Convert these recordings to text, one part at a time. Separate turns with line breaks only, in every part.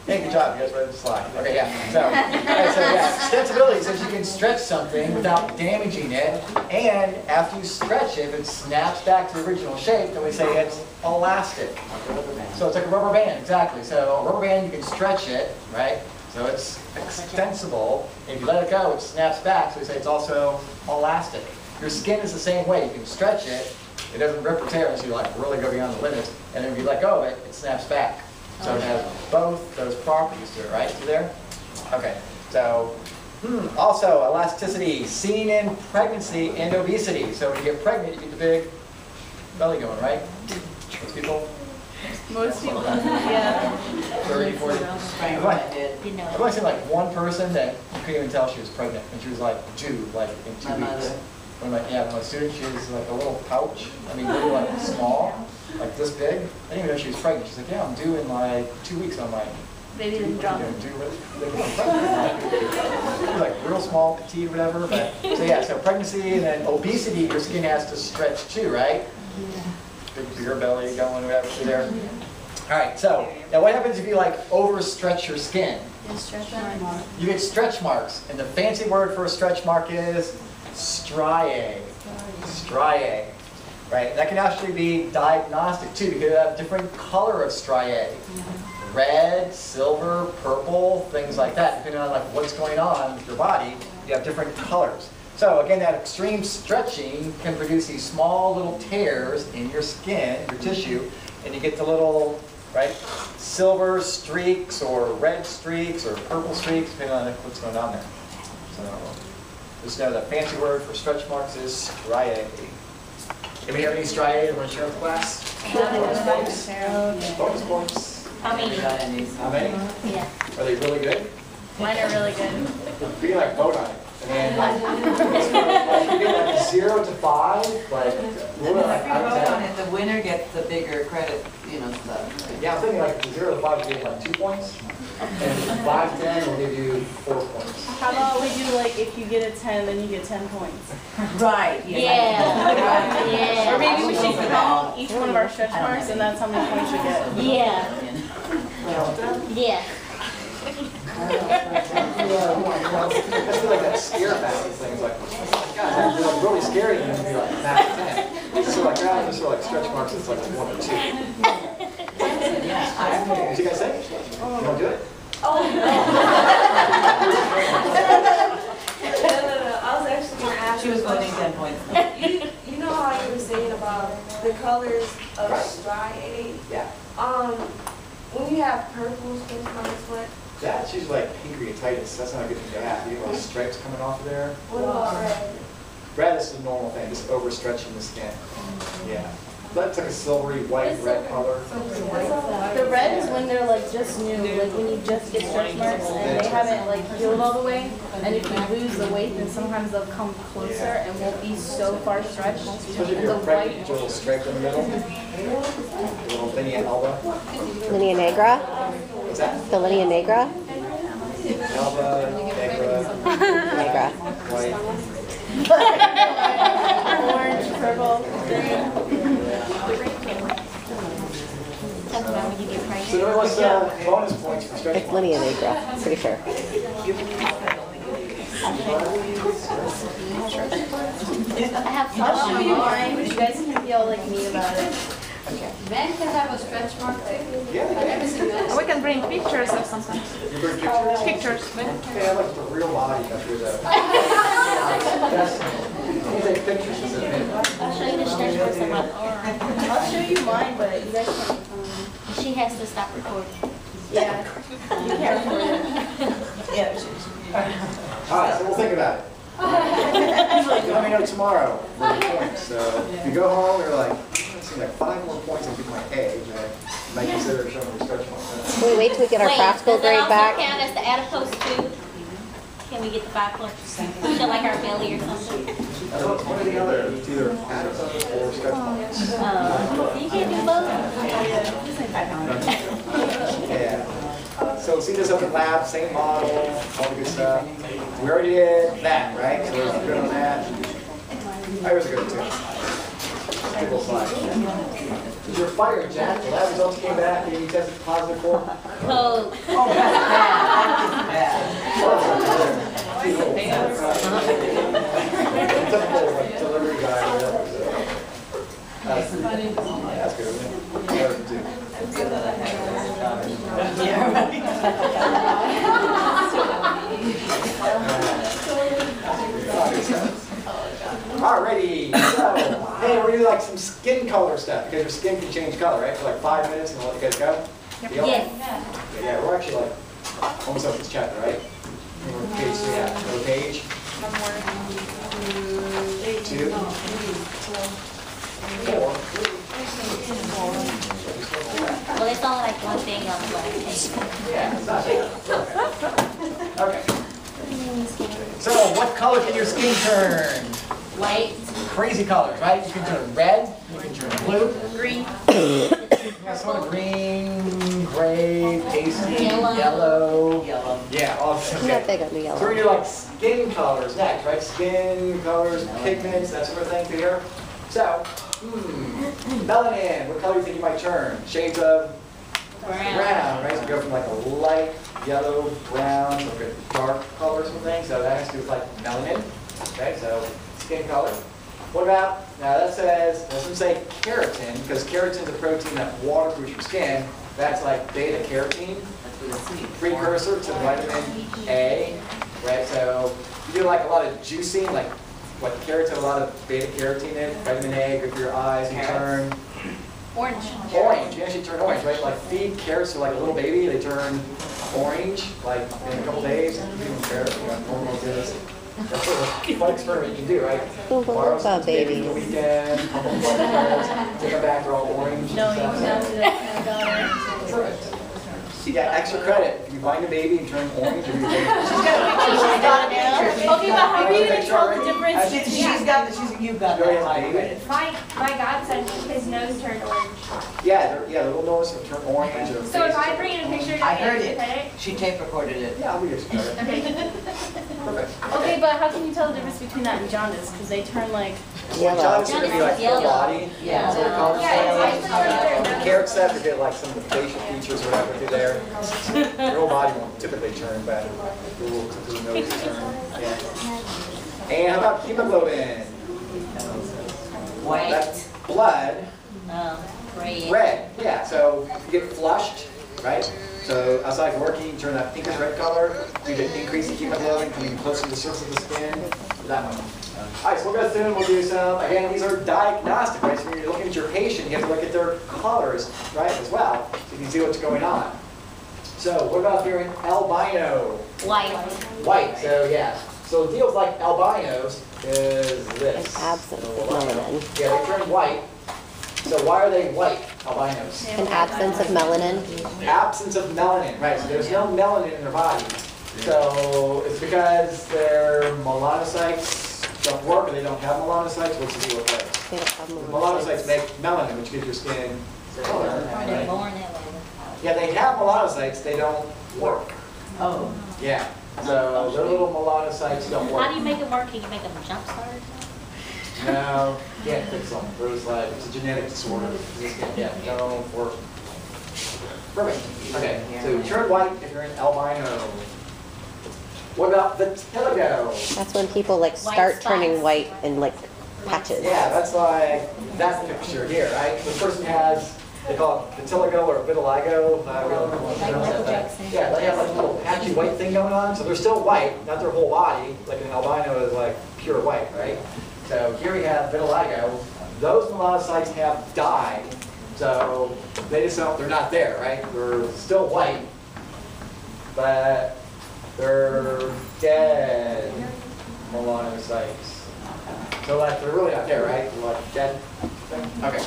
Hey, good job. You guys read the slide. Okay, yeah. So, yeah, extensibility says you can stretch something without damaging it, and after you stretch it, if it snaps back to the original shape, then we say it's elastic. So it's like a rubber band, exactly. So a rubber band, you can stretch it, right? So it's extensible. If you let it go, it snaps back, so we say it's also elastic. Your skin is the same way. You can stretch it. It doesn't rip or tear unless you like really go beyond the limits, and then if you let go of it, it snaps back. So it has both those properties to it, right? You there? Okay. So also elasticity seen in pregnancy and obesity. So when you get pregnant, you get the big belly going, right? Most people?
Most people, yeah.
30, 40. I've only seen like one person that you couldn't even tell she was pregnant, and she was like due like in 2 weeks. One of my students, she was like a little pouch. I mean, really like small, like this big. I didn't even know she was pregnant. She's like, yeah, I'm due in like 2 weeks. I'm like,
baby didn't drop.
Like real small, petite, whatever. But, so yeah, so pregnancy and then obesity, your skin has to stretch too, right? Big bigger belly going, whatever through there. All right, so now what happens if you like overstretch your skin? You get stretch marks, and the fancy word for a stretch mark is striae. Striae. Right? That can actually be diagnostic too, because you have different color of striae. Red, silver, purple, things like that. Depending on like what's going on with your body, you have different colors. So again, that extreme stretching can produce these small little tears in your skin, your tissue, and you get the little, right, silver streaks or red streaks or purple streaks, depending on what's going on there. So just know the fancy word for stretch marks is striae. Anybody have any striae you want to share with the class? Bonus points.
How many?
How many?
Yeah.
Are they really good?
Mine are really good.
Be like Bodine. And like, you get like 0 to 5, like,
If you vote on it, the winner gets the bigger credit, stuff.
yeah, I'm thinking like 0 to 5 will give like 2 points, and 5 to 10 will give you 4 points.
How about we do like if you get a 10, then you get 10 points?
Right.
Yeah. Yeah.
Or maybe we should count each one of our stretch marks, and that's how many points you get.
Yeah. Yeah.
I feel like that scare factor thing is like, oh my God, that's like really scary, and then be like back to 10. So like that, just like stretch marks, it's like 1 or 2. What you guys say? You want to do it?
Oh, no. No. I was actually going to ask
She was
you.
voting 10 points.
You know how you were saying about the colors of striae?
Yeah.
When you have purple stretch marks, what?
That's usually like pancreatitis. That's not a good thing to have. You have stripes coming off of there.
What about red?
Red is the normal thing, just overstretching the skin. Yeah. That's like a silvery white red color.
The red is when they're like just new, like when you just get stretch marks and they haven't like healed all the way. And if you lose the weight, then sometimes they'll come closer and won't be so far stretched.
Especially if you're pregnant, you get a little stripe in the middle. A little linea alba.
Linea negra?
What's that?
The linea negra?
Alba, negra,
Negra.
white.
Orange, purple, green.
So nobody wants bonus points for stretch
It's
marks.
linea negra, pretty sure.
I'll show you mine. You guys can be all like me about it.
Men can have a stretch mark too.
Yeah.
We can bring pictures of something.
You bring pictures?
Pictures.
Yeah, I like the real body. That's where the... You take pictures of it.
I'll show you the stretch marks of mine.
I'll show you mine, but you guys can't.
She has to stop recording.
Yeah. You can't record it.
Yeah.
All right, so we'll think about it. Let me know tomorrow for the points. So if you go home, you're like, it's like 5 more points and get my A, then you might consider showing your stretch marks.
Can we wait till we get our practical grade
Does
back?
that also count as the adipose too? Can we get the 5 points? Show like our belly or something?
What are the other? It's either adipose or stretch marks.
You can't do both.
Yeah. So see this up in lab, same model, all the good stuff. We already did that, right? So we're good on that. I was good too. Good little slide. Did your fire Jack? The lab results came back and you tested positive for?
Code.
Oh, that's bad,
Typical like, delivery guy or whatever. So. That's good, isn't it? Yeah, Alrighty, so, hey, we're gonna do like some skin color stuff because your skin can change color, right? For like 5 minutes and we'll let you guys go. Deal?
Yes.
Yeah, we're actually like almost up this chapter, right? We're on page 3, yeah. Go page. 2. 4.
Well, it's only like one thing on the left page.
Yeah, it's not bad. Okay. So, what color can your skin turn?
White.
Crazy colors, right? You can turn red, you can turn blue.
Green.
Yeah, sort of green, gray, pasty,
Yellow.
yellow.
Yellow.
Yeah, all of them.
I'm not big on the
So we're
yellow.
gonna do like skin colors next, right? Skin colors, pigments, that sort of thing through here. So, melanin, what color do you think you might turn? Shades of brown, right? So you go from like a light yellow, brown, like a dark color sort of thing. So that has to do with like melanin. Okay, so skin color. What about, now that says, doesn't say keratin, because keratin is a protein that waterproofs your skin. That's like beta carotene,
That's what it's sweet.
precursor to vitamin A, right? So you do like a lot of juicing, like what keratin, a lot of beta carotene in, vitamin A, good for your eyes, you turn
Orange.
orange, you actually turn orange, right? Like feed carrots to like a little baby, they turn orange, like in a couple days, you give them carrots, you know, normal this. That's sort of a fun experiment you can do, right? Borrow some babies the weekend, couple of carrots, take them back, they're all orange
No,
and
you
stuff.
don't do that to my daughter.
Perfect. You got extra credit. If you find a baby and turn orange, you'll be
Okay, but how are you gonna tell the difference between?
You've got
Go ahead,
that.
baby.
My godson, his nose turned orange.
Yeah, the little nose will turn orange. Or
So if I bring in a picture, do
I
I
heard
get
it.
credit?
She tape recorded it.
Yeah, I'll be your credit.
Okay.
Perfect.
Okay, but how can you tell the difference between that and jaundice? Because they turn like.
Yellow.
John's gonna be like the
Yellow.
body.
Yeah.
Sort of color.
Yeah, I prefer
Carrot stuff, you get like some of the facial features or whatever through there. Your whole body won't typically turn, but the little tip of the nose will turn. Yeah. And how about hemoglobin?
White.
That's blood.
Red.
Red, yeah, so you get flushed, right? So outside of working, you turn that pinkish red color, you get increased hemoglobin coming closer to the surface of the skin, that one. All right, so we'll go through and we'll do some, again, these are diagnostic, right? So when you're looking at your patient, you have to look at their colors, right, as well, so you can see what's going on. So what about if you're an albino?
White.
White, so yeah. So the deal with like albinos is this.
An absence of melanin.
Yeah, they turn white. So why are they white, albinos?
An absence of melanin.
Absence of melanin, right, so there's no melanin in their body. So it's because their melanocytes don't work or they don't have melanocytes, what's the deal with those?
They don't have
Melanocytes make melanin, which gives your skin color,
They're
right?
born that way.
Yeah, they have melanocytes, they don't work.
Oh.
Yeah, so their little melanocytes don't
How do you
work.
make it work? Can you make them jump start or something?
No, can't fix them. There's like, it's a genetic disorder. Yeah, don't work. Perfect. Okay, so you turn white if you're an albino. What about vitiligo?
That's when people like start turning white in like patches.
Yeah, that's like that picture here, right? The person has, they call it vitiligo or vitiligo. I don't know what to pronounce that. Yeah, they have like a little patchy white thing going on. So they're still white, not their whole body. Like an albino is like pure white, right? So here we have vitiligo. Those melanocytes have died. So they just don't, they're not there, right? They're still white, but they're dead melanocytes. So like they're really not there, right? They're like dead. Okay.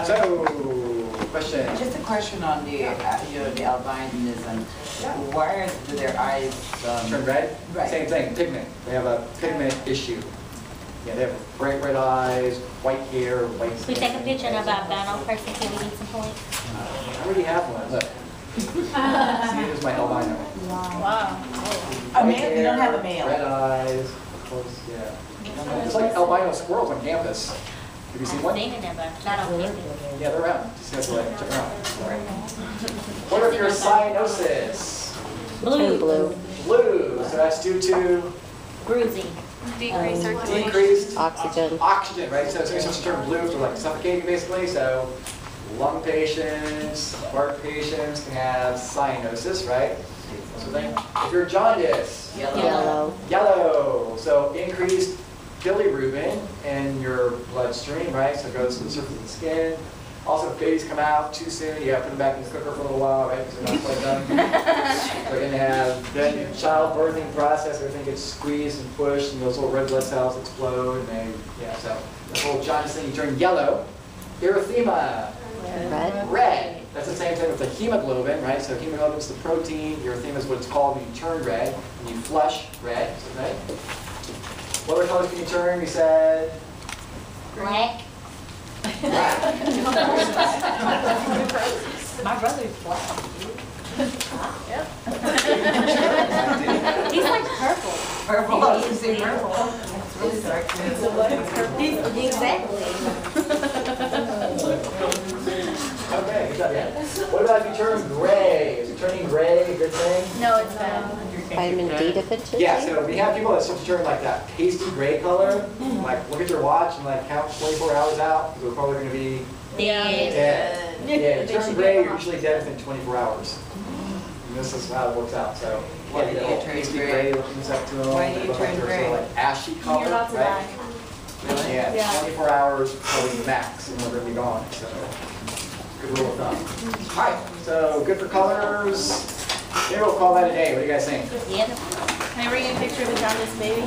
So, question.
Just a question on the, the albinism. Why do their eyes
Turn red?
Right.
Same thing, pigment. They have a pigment issue. Yeah, they have bright red eyes, white hair, white
We
skin.
take a picture of our albino person, can we get some points?
I already have one, look. See, here's my albino.
Wow.
A male? You don't have a male.
Red eyes, close, yeah. It's like albino squirrels on campus. Have you seen one?
Seen it never, not on pictures.
Yeah, they're around. Just have to like, check them out. What if your cyanosis?
Turn blue.
Blue, so that's due to
Bruising.
Decrease circulation.
decreased
Oxygen.
oxygen, right? So it's supposed to turn blue for like suffocating basically. So lung patients, heart patients can have cyanosis, right? That's the thing. If you're jaundice,
Yellow.
yellow. So increased bilirubin in your bloodstream, right? So it goes to the surface of the skin. Also, if babies come out too soon, you have to put them back in the cooker for a little while, right? Because they're not quite done. They're going to have then childbirthing process. Everything gets squeezed and pushed, and those little red blood cells explode, and they, yeah. So the whole jaundice thing, you turn yellow. Erythema,
Red.
red. That's the same thing with the hemoglobin, right? So hemoglobin is the protein. Erythema is what it's called when you turn red, and you flush red. Okay. What other colors can you turn? We said.
Black. My brother's black. He's like purple.
Purple, I was gonna say purple. It's really dark too.
Exactly.
Okay, good job, yeah. What about if you turn gray? Is it turning gray a good thing?
No, it's bad.
Vitamin D deficiency?
Yeah, so we have people that start to turn like that pasty gray color, like look at your watch and like count 24 hours out, because we're probably going to be
Dead.
dead. Yeah, you turn gray, you're usually dead within 24 hours. And this is how it works out, so.
Why
yeah,
do
the
you
whole
turn
pasty
gray?
gray looking stuff to them.
Why do you
they look like
turn
they're
gray?
sort of like ashy color,
You're about to
right?
die.
Yeah,
Yeah.
24 hours probably max, and we're going to be gone, so good rule of thumb. All right, so good for colors. Maybe we'll call that a day. What do you guys think?
Yep.
Can I bring you a picture of a jaundiced baby?